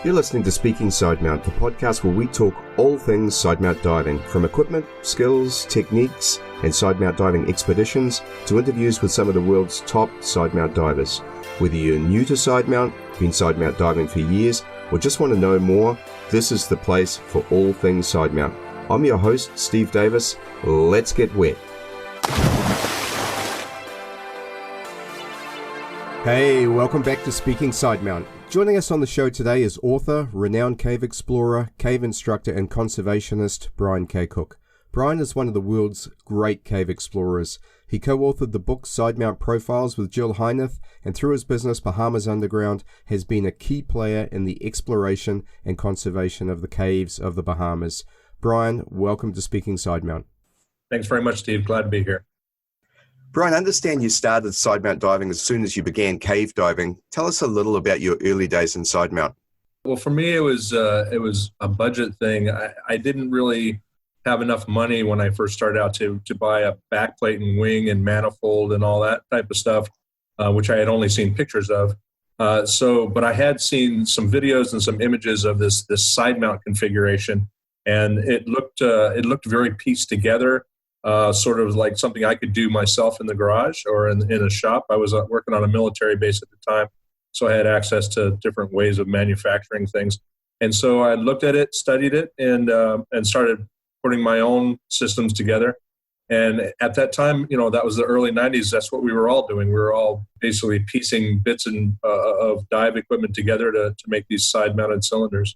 You're listening to Speaking Sidemount, the podcast where we talk all things sidemount diving, from equipment, skills, techniques, and sidemount diving expeditions to interviews with some of the world's top sidemount divers. Whether you're new to sidemount, been sidemount diving for years, or just want to know more, this is the place for all things sidemount. I'm your host, Steve Davis. Let's get wet. Hey, welcome back to Speaking Sidemount. Joining us on the show today is author, renowned cave explorer, cave instructor, and conservationist Brian Kakuk. Brian is one of the world's great cave explorers. He co-authored the book Sidemount Profiles with Jill Heineth, and through his business Bahamas Underground has been a key player in the exploration and conservation of the caves of the Bahamas. Brian, welcome to Speaking Sidemount. Thanks very much, Steve. Glad to be here. Brian, I understand you started sidemount diving as soon as you began cave diving. Tell us a little about your early days in sidemount. Well, for me, it was a budget thing. I didn't really have enough money when I first started out to buy a backplate and wing and manifold and all that type of stuff, which I had only seen pictures of. But I had seen some videos and some images of this sidemount configuration, and it looked very pieced together. Sort of like something I could do myself in the garage or in a shop. I was working on a military base at the time, so I had access to different ways of manufacturing things. And so I looked at it, studied it, and started putting my own systems together. And at that time, that was the early 90s. That's what we were all doing. We were all basically piecing bits of dive equipment together to make these side-mounted cylinders.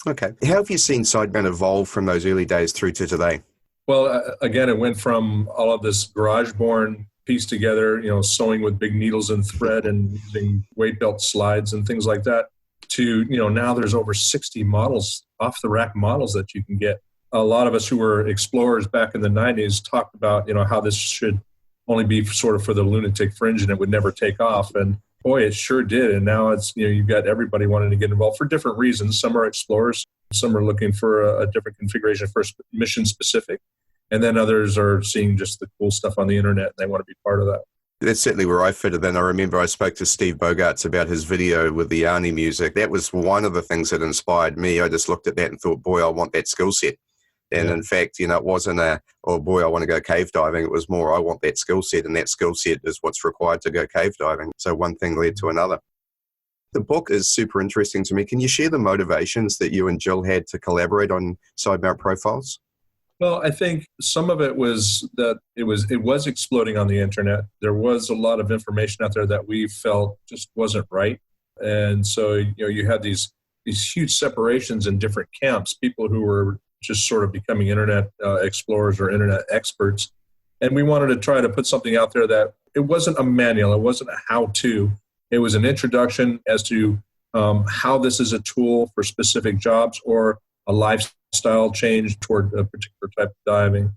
Okay. How have you seen sidemount evolve from those early days through to today? Well, again, it went from all of this garage-born piece together, sewing with big needles and thread and using weight belt slides and things like that, to, now there's over 60 models, off-the-rack models that you can get. A lot of us who were explorers back in the 90s talked about, how this should only be sort of for the lunatic fringe and it would never take off. And boy, it sure did. And now it's, you've got everybody wanting to get involved for different reasons. Some are explorers. Some are looking for a different configuration for mission specific. And then others are seeing just the cool stuff on the internet and they want to be part of that. That's certainly where I fitted in. I remember I spoke to Steve Bogarts about his video with the Arnie music. That was one of the things that inspired me. I just looked at that and thought, boy, I want that skill set. And in fact, it wasn't oh boy, I want to go cave diving. It was more, I want that skill set, and that skill set is what's required to go cave diving. So one thing led to another. The book is super interesting to me. Can you share the motivations that you and Jill had to collaborate on Sidemount Profiles? Well, I think some of it was that it was exploding on the internet. There was a lot of information out there that we felt just wasn't right. And so, you had these huge separations in different camps, people who were just sort of becoming internet explorers or internet experts. And we wanted to try to put something out there that it wasn't a manual, it wasn't a how-to. It was an introduction as to how this is a tool for specific jobs or a lifestyle change toward a particular type of diving.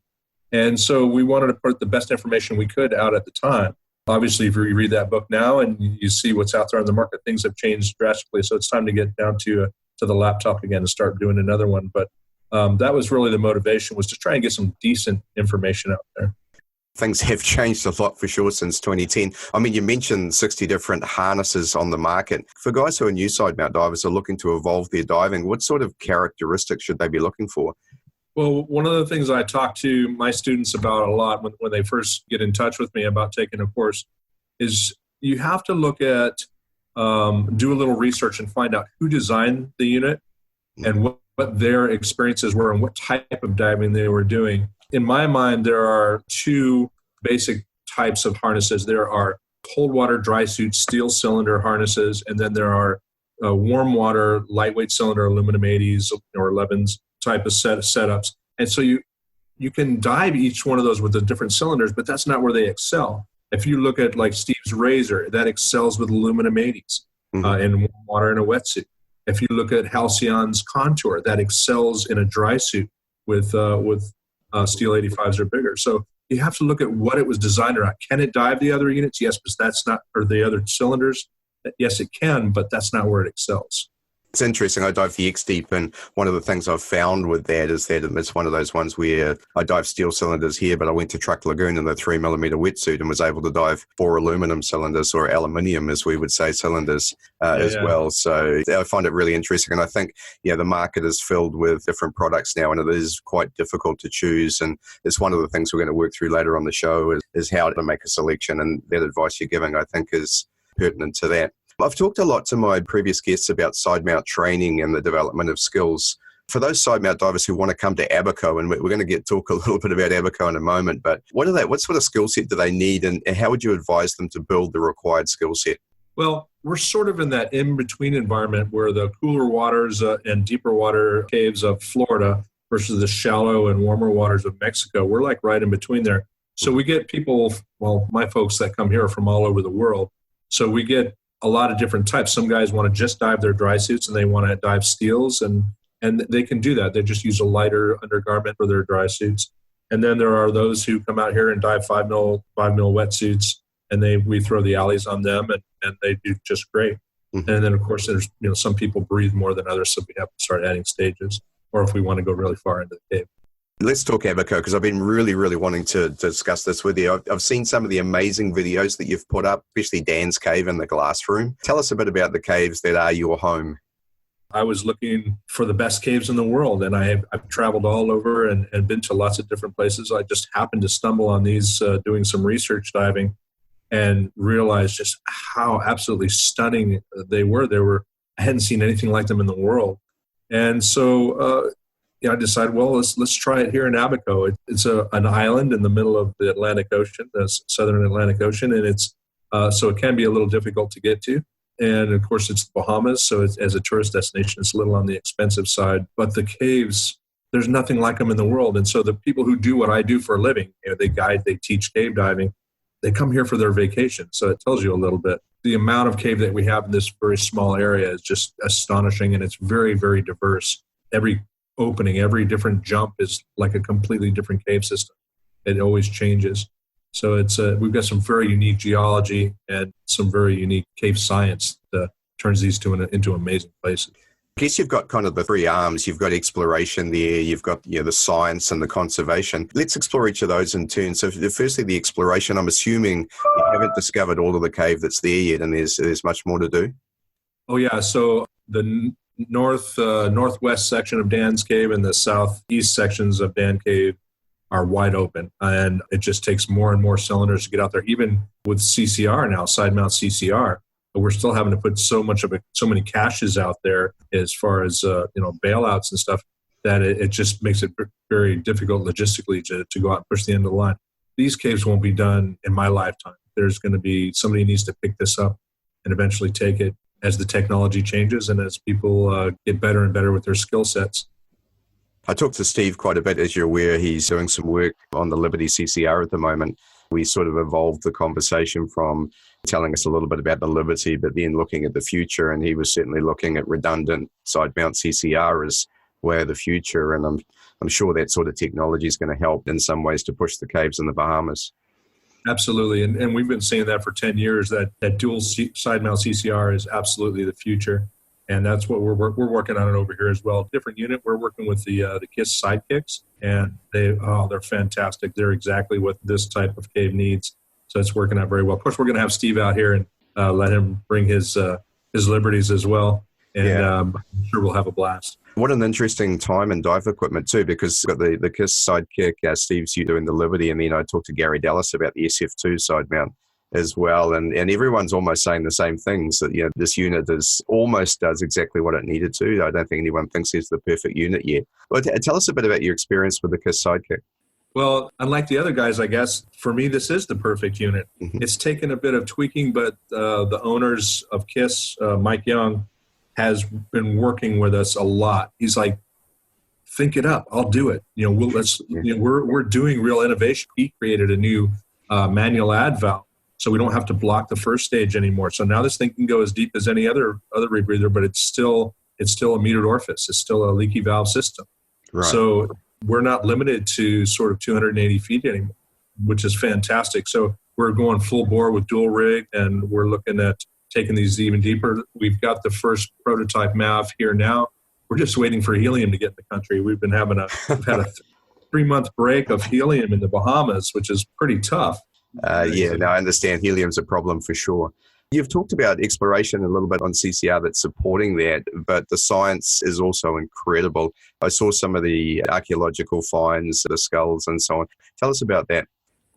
And so we wanted to put the best information we could out at the time. Obviously, if you read that book now and you see what's out there on the market, things have changed drastically. So it's time to get down to the laptop again and start doing another one. But that was really the motivation, was to try and get some decent information out there. Things have changed a lot for sure since 2010. I mean, you mentioned 60 different harnesses on the market. For guys who are new sidemount divers are looking to evolve their diving, what sort of characteristics should they be looking for? Well, one of the things I talk to my students about a lot when they first get in touch with me about taking a course is you have to look at, do a little research and find out who designed the unit and what their experiences were and what type of diving they were doing. In my mind, there are two basic types of harnesses. There are cold water dry suit steel cylinder harnesses, and then there are warm water lightweight cylinder aluminum 80s or 11s type of setups. And so you can dive each one of those with the different cylinders, but that's not where they excel. If you look at like Steve's Razor, that excels with aluminum 80s and warm water in a wetsuit. If you look at Halcyon's Contour, that excels in a dry suit with steel 85s or bigger. So you have to look at what it was designed around. Can it dive the other units? Yes, but that's not, or the other cylinders? Yes, it can, but that's not where it excels. It's interesting. I dive the X Deep, and one of the things I've found with that is that it's one of those ones where I dive steel cylinders here, but I went to Truck Lagoon in the 3mm wetsuit and was able to dive 4 aluminum cylinders, or aluminium, as we would say, cylinders as well. So I find it really interesting. And I think, the market is filled with different products now, and it is quite difficult to choose. And it's one of the things we're going to work through later on the show is how to make a selection. And that advice you're giving, I think, is pertinent to that. I've talked a lot to my previous guests about sidemount training and the development of skills. For those sidemount divers who want to come to Abaco, and we're going to talk a little bit about Abaco in a moment, but what sort of skill set do they need, and how would you advise them to build the required skill set? Well, we're sort of in that in-between environment where the cooler waters and deeper water caves of Florida versus the shallow and warmer waters of Mexico. We're like right in between there. So we get people, my folks that come here are from all over the world. So we get a lot of different types. Some guys want to just dive their dry suits and they want to dive steels, and they can do that. They just use a lighter undergarment for their dry suits. And then there are those who come out here and dive 5mm wetsuits, and we throw the alleys on them, and they do just great. Mm-hmm. And then of course there's some people breathe more than others, so we have to start adding stages, or if we want to go really far into the cave. Let's talk Abaco, because I've been really, really wanting to discuss this with you. I've seen some of the amazing videos that you've put up, especially Dan's cave in the glass room. Tell us a bit about the caves that are your home. I was looking for the best caves in the world, and I've traveled all over and been to lots of different places. I just happened to stumble on these doing some research diving and realized just how absolutely stunning they were. I hadn't seen anything like them in the world. And so I decided, let's try it here in Abaco. It's an island in the middle of the Atlantic Ocean, the southern Atlantic Ocean, and it's so it can be a little difficult to get to. And of course, it's the Bahamas, so as a tourist destination, it's a little on the expensive side. But the caves, there's nothing like them in the world. And so the people who do what I do for a living, they guide, they teach cave diving, they come here for their vacation. So it tells you a little bit. The amount of cave that we have in this very small area is just astonishing, and it's very, very diverse. Every opening, every different jump is like a completely different cave system. It always changes. So we've got some very unique geology and some very unique cave science that turns these into amazing places. I guess you've got kind of the 3 arms. You've got exploration there. You've got the science and the conservation. Let's explore each of those in turn. So firstly, the exploration. I'm assuming you haven't discovered all of the cave that's there yet, and there's much more to do. Oh yeah. So the northwest section of Dan's Cave and the southeast sections of Dan Cave are wide open, and it just takes more and more cylinders to get out there. Even with CCR now, Sidemount CCR, but we're still having to put so many caches out there as far as bailouts and stuff that it just makes it very difficult logistically to go out and push the end of the line. These caves won't be done in my lifetime. There's going to be somebody needs to pick this up and eventually take it as the technology changes and as people get better and better with their skill sets. I talked to Steve quite a bit. As you're aware, he's doing some work on the Liberty CCR at the moment. We sort of evolved the conversation from telling us a little bit about the Liberty, but then looking at the future, and he was certainly looking at redundant Sidemount CCR as way of the future, and I'm sure that sort of technology is going to help in some ways to push the caves in the Bahamas. Absolutely, and we've been saying that for 10 years, that dual Sidemount CCR is absolutely the future. And that's what we're working on it over here as well. Different unit. We're working with the KISS Sidekicks, and they're fantastic. They're exactly what this type of cave needs. So it's working out very well. Of course, we're going to have Steve out here and let him bring his liberties as well. And I'm sure we'll have a blast. What an interesting time in dive equipment too, because we've got the KISS Sidekick, Steve's doing the Liberty, and then I talked to Gary Dallas about the SF2 side mount as well, and everyone's almost saying the same things, that this unit almost does exactly what it needed to. I don't think anyone thinks it's the perfect unit yet. But tell us a bit about your experience with the KISS Sidekick. Well, unlike the other guys, I guess, for me, this is the perfect unit. Mm-hmm. It's taken a bit of tweaking, but the owners of KISS, Mike Young, has been working with us a lot. He's like, think it up, I'll do it. We're doing real innovation. He created a new manual ad valve, so we don't have to block the first stage anymore. So now this thing can go as deep as any other rebreather, but it's still a metered orifice. It's still a leaky valve system. Right. So we're not limited to sort of 280 feet anymore, which is fantastic. So we're going full bore with dual rig, and we're looking at taking these even deeper. We've got the first prototype MAV here now. We're just waiting for helium to get in the country. We've had a 3-month break of helium in the Bahamas, which is pretty tough. Yeah, no, I understand helium's a problem for sure. You've talked about exploration a little bit on CCR that's supporting that, but the science is also incredible. I saw some of the archaeological finds, the skulls and so on. Tell us about that.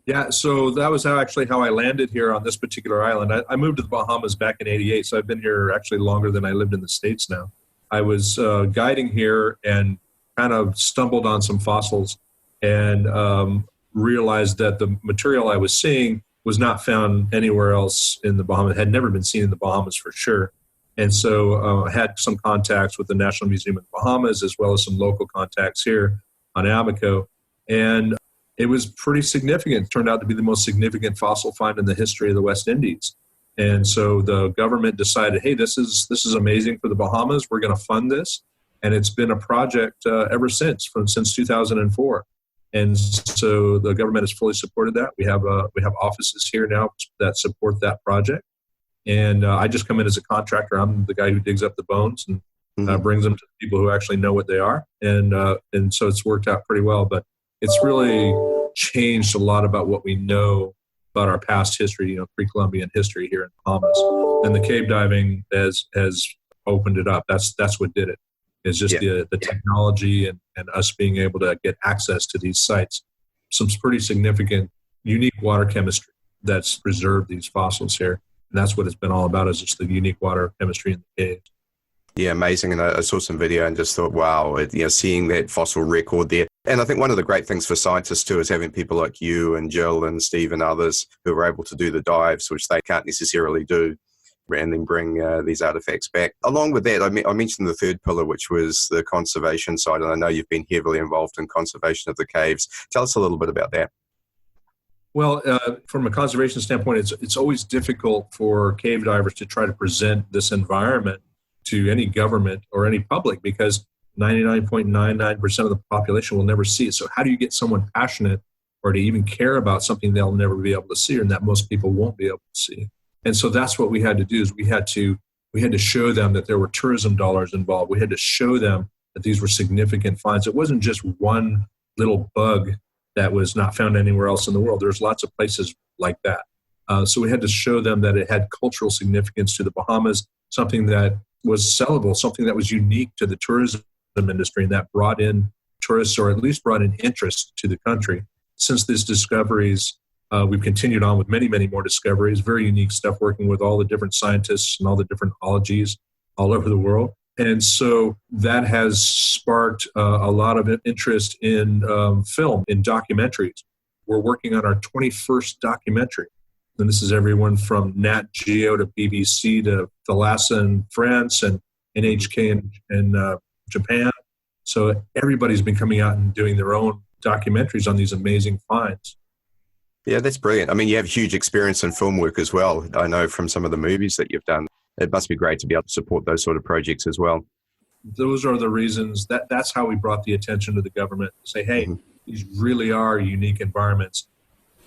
Yeah, so that was actually how I landed here on this particular island. I moved to the Bahamas back in '88, so I've been here actually longer than I lived in the States now. I was guiding here and kind of stumbled on some fossils and realized that the material I was seeing was not found anywhere else in the Bahamas, had never been seen in the Bahamas for sure. And so I had some contacts with the National Museum of the Bahamas as well as some local contacts here on Abaco. And it was pretty significant. It turned out to be the most significant fossil find in the history of the West Indies. And so the government decided, hey, this is amazing for the Bahamas. We're going to fund this. And it's been a project ever since 2004. And so the government has fully supported that. We have offices here now that support that project. And I just come in as a contractor. I'm the guy who digs up the bones and brings them to the people who actually know what they are. And so it's worked out pretty well. But it's really changed a lot about what we know about our past history, pre-Columbian history here in the Bahamas. And the cave diving has opened it up. That's what did it. It's just the technology and us being able to get access to these sites. Some pretty significant, unique water chemistry that's preserved these fossils here. And that's what it's been all about, is just the unique water chemistry in the caves. Yeah, amazing. And I saw some video and just thought, wow, seeing that fossil record there. And I think one of the great things for scientists too is having people like you and Jill and Steve and others who are able to do the dives, which they can't necessarily do, and then bring these artifacts back. Along with that, I mentioned the third pillar, which was the conservation side, and I know you've been heavily involved in conservation of the caves. Tell us a little bit about that. Well, from a conservation standpoint, it's always difficult for cave divers to try to present this environment to any government or any public, because 99.99% of the population will never see it. So how do you get someone passionate or to even care about something they'll never be able to see, and that most people won't be able to see? And so that's what we had to do, is we had to show them that there were tourism dollars involved. We had to show them that these were significant finds. It wasn't just one little bug that was not found anywhere else in the world. There's lots of places like that. So we had to show them that it had cultural significance to the Bahamas, something that was sellable, something that was unique to the tourism industry, and that brought in tourists, or at least brought in interest to the country. Since these discoveries, we've continued on with many, many more discoveries, very unique stuff, working with all the different scientists and all the different ologies all over the world. And so that has sparked a lot of interest in film, in documentaries. We're working on our 21st documentary. And this is everyone from Nat Geo to BBC to Thalassa in France and NHK in Japan. So everybody's been coming out and doing their own documentaries on these amazing finds. Yeah, that's brilliant. I mean, you have huge experience in film work as well. I know from some of the movies that you've done. It must be great to be able to support those sort of projects as well. Those are the reasons. That's how we brought the attention to the government to say, hey, these really are unique environments.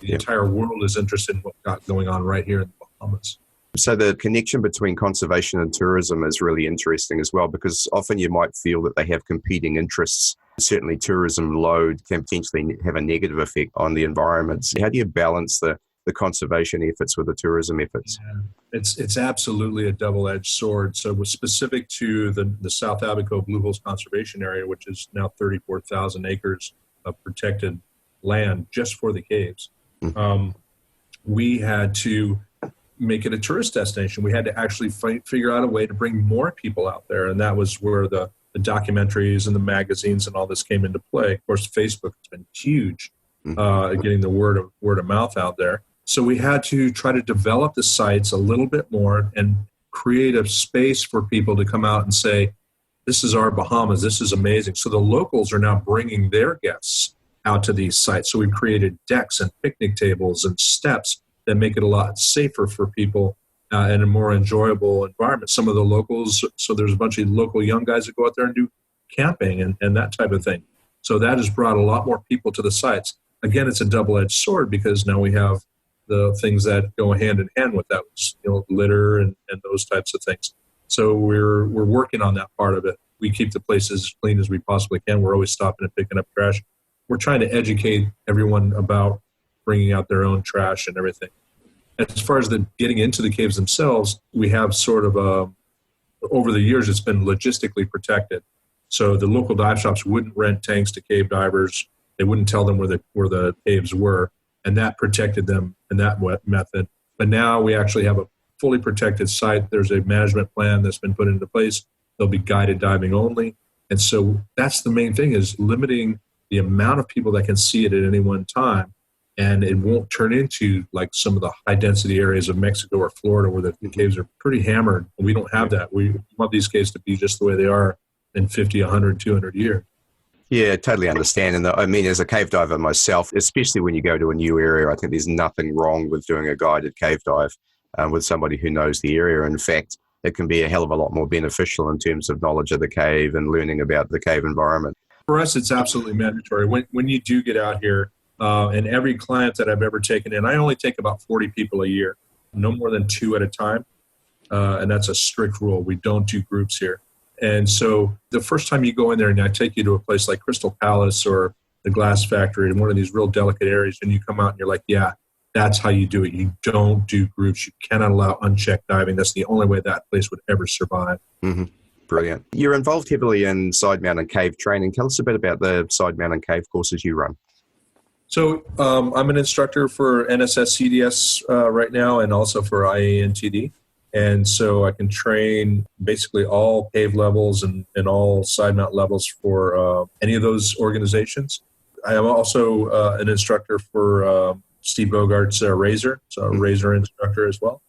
The entire world is interested in what's got going on right here in the Bahamas. So the connection between conservation and tourism is really interesting as well, because often you might feel that they have competing interests. Certainly tourism load can potentially have a negative effect on the environment. So how do you balance the conservation efforts with the tourism efforts? Yeah. It's absolutely a double-edged sword. So we're specific to the South Abaco Blue Holes Conservation Area, which is now 34,000 acres of protected land just for the caves. We had to make it a tourist destination. We had to actually figure out a way to bring more people out there. And that was where the documentaries and the magazines and all this came into play. Of course, Facebook has been huge, getting the word of mouth out there. So we had to try to develop the sites a little bit more and create a space for people to come out and say, this is our Bahamas, this is amazing. So the locals are now bringing their guests out to these sites. So we've created decks and picnic tables and steps that make it a lot safer for people and a more enjoyable environment. Some of the locals, so there's a bunch of local young guys that go out there and do camping and that type of thing. So that has brought a lot more people to the sites. Again, it's a double-edged sword, because now we have the things that go hand in hand with that, litter and those types of things. So we're working on that part of it. We keep the place as clean as we possibly can. We're always stopping and picking up trash. We're trying to educate everyone about bringing out their own trash and everything. As far as the getting into the caves themselves, we have sort of over the years, it's been logistically protected. So the local dive shops wouldn't rent tanks to cave divers. They wouldn't tell them where the caves were, and that protected them in that method. But now we actually have a fully protected site. There's a management plan that's been put into place. There'll be guided diving only. And so that's the main thing, is limiting the amount of people that can see it at any one time. And it won't turn into like some of the high density areas of Mexico or Florida where the caves are pretty hammered. We don't have that. We want these caves to be just the way they are in 50, 100, 200 years. Yeah, totally understand. And I mean, as a cave diver myself, especially when you go to a new area, I think there's nothing wrong with doing a guided cave dive with somebody who knows the area. In fact, it can be a hell of a lot more beneficial in terms of knowledge of the cave and learning about the cave environment. For us, it's absolutely mandatory. When you do get out here, and every client that I've ever taken in, I only take about 40 people a year, no more than 2 at a time. And that's a strict rule. We don't do groups here. And so the first time you go in there and I take you to a place like Crystal Palace or the Glass Factory in one of these real delicate areas, and you come out and you're like, yeah, that's how you do it. You don't do groups. You cannot allow unchecked diving. That's the only way that place would ever survive. Mm-hmm. Brilliant. You're involved heavily in Sidemount and cave training. Tell us a bit about the Sidemount and cave courses you run. So I'm an instructor for NSS CDS right now and also for IANTD. And so I can train basically all cave levels and all Sidemount levels for any of those organizations. I am also an instructor for Steve Bogart's Razor, so a Razor instructor as well.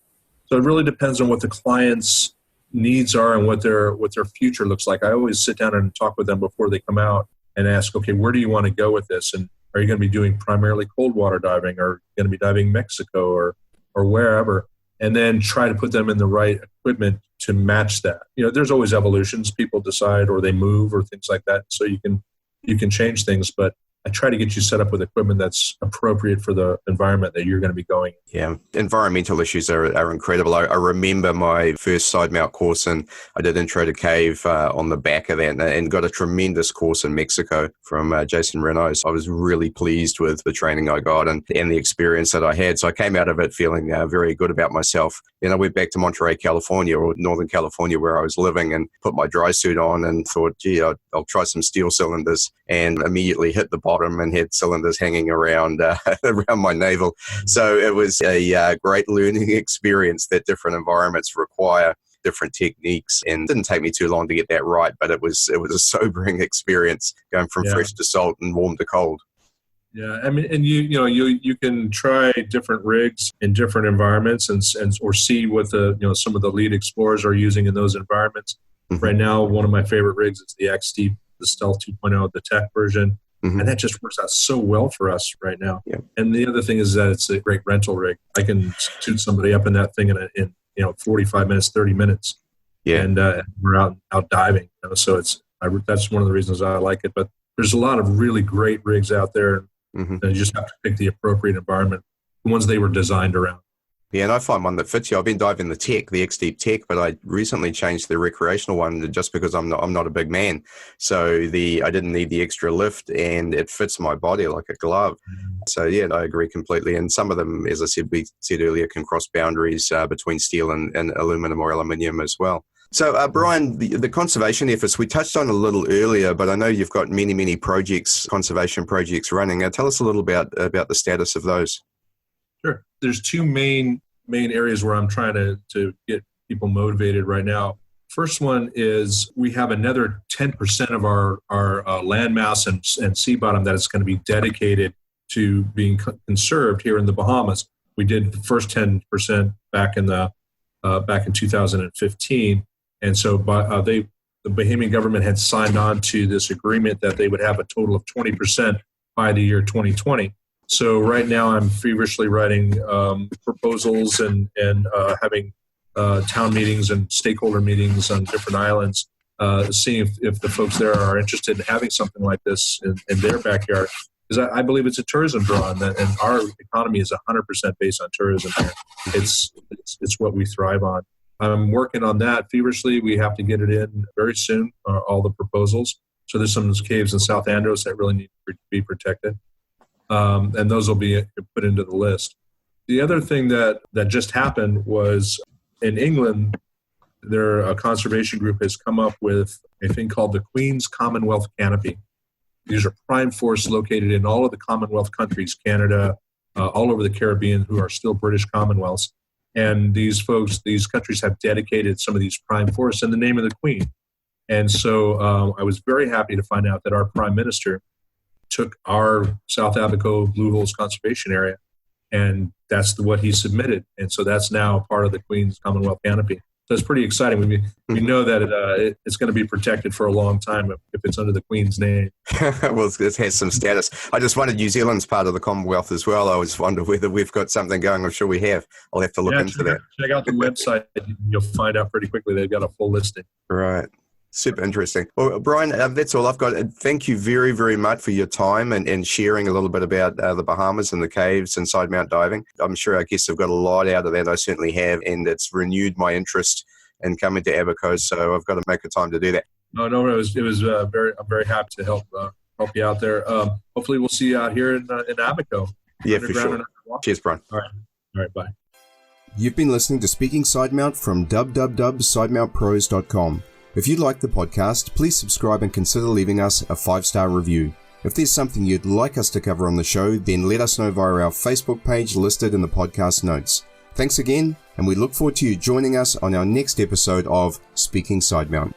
So it really depends on what the client's needs are and what their future looks like. I always sit down and talk with them before they come out and ask, okay, where do you want to go with this? And are you going to be doing primarily cold water diving, or going to be diving Mexico or wherever? And then try to put them in the right equipment to match that. You know, there's always evolutions. People decide or they move or things like that. So you can change things, but I try to get you set up with equipment that's appropriate for the environment that you're going to be going in. Yeah, environmental issues are incredible. I remember my first Sidemount course, and I did Intro to Cave on the back of that, and got a tremendous course in Mexico from Jason Renaud. I was really pleased with the training I got and the experience that I had. So I came out of it feeling very good about myself. Then I went back to Monterey, California, or Northern California, where I was living, and put my dry suit on and thought, gee, I'll try some steel cylinders, and immediately hit the bottom and had cylinders hanging around around my navel. So it was a great learning experience that different environments require different techniques, and it didn't take me too long to get that right, but it was a sobering experience going from fresh to salt and warm to cold. Yeah, I mean, and you can try different rigs in different environments and or see what some of the lead explorers are using in those environments. Mm-hmm. Right now, one of my favorite rigs is the XT, the Stealth 2.0, the tech version. Mm-hmm. And that just works out so well for us right now. Yeah. And the other thing is that it's a great rental rig. I can shoot somebody up in that thing in 45 minutes, 30 minutes. Yeah. And we're out diving. So that's one of the reasons I like it. But there's a lot of really great rigs out there. Mm-hmm. And you just have to pick the appropriate environment, the ones they were designed around. Yeah, and I find one that fits you. I've been diving the Tech, the X-Deep Tech, but I recently changed the recreational one just because I'm not a big man. So I didn't need the extra lift, and it fits my body like a glove. So yeah, I agree completely. And some of them, as we said earlier, can cross boundaries between steel and aluminum or aluminium as well. So Brian, the conservation efforts, we touched on a little earlier, but I know you've got many, many projects, conservation projects running. Tell us a little about the status of those. Sure. There's two main areas where I'm trying to get people motivated right now. First one is we have another 10% of our land mass and sea bottom that is going to be dedicated to being conserved here in the Bahamas. We did the first 10% back in 2015, and so the Bahamian government had signed on to this agreement that they would have a total of 20% by the year 2020. So right now I'm feverishly writing proposals and having town meetings and stakeholder meetings on different islands, seeing if the folks there are interested in having something like this in their backyard. because I believe it's a tourism draw, and our economy is 100% based on tourism here. It's what we thrive on. I'm working on that feverishly. We have to get it in very soon, all the proposals. So there's some caves in South Andros that really need to be protected, and those will be put into the list. The other thing that just happened was in England, a conservation group has come up with a thing called the Queen's Commonwealth Canopy. These are prime forests located in all of the Commonwealth countries, Canada, all over the Caribbean, who are still British Commonwealths. And these countries have dedicated some of these prime forests in the name of the Queen. And so I was very happy to find out that our Prime Minister took our South Abaco Blue Holes Conservation Area, and that's what he submitted. And so that's now part of the Queen's Commonwealth Canopy. So it's pretty exciting. We know that it's going to be protected for a long time if it's under the Queen's name. Well, it has some status. I just wondered, New Zealand's part of the Commonwealth as well. I always wonder whether we've got something going. I'm sure we have. I'll have to look into that. Check out the website. You'll find out pretty quickly. They've got a full listing. Right. Super interesting. Well, Brian, that's all I've got. Thank you very, very much for your time and sharing a little bit about the Bahamas and the caves and Sidemount diving. I'm sure our guests have got a lot out of that. I certainly have, and it's renewed my interest in coming to Abaco, so I've got to make a time to do that. No, it was I'm very happy to help you out there. Hopefully we'll see you out here in Abaco. Yeah, for sure. Cheers, Brian. All right, bye. You've been listening to Speaking Sidemount from www.sidemountpros.com. If you like the podcast, please subscribe and consider leaving us a 5-star review. If there's something you'd like us to cover on the show, then let us know via our Facebook page listed in the podcast notes. Thanks again, and we look forward to you joining us on our next episode of Speaking Sidemount.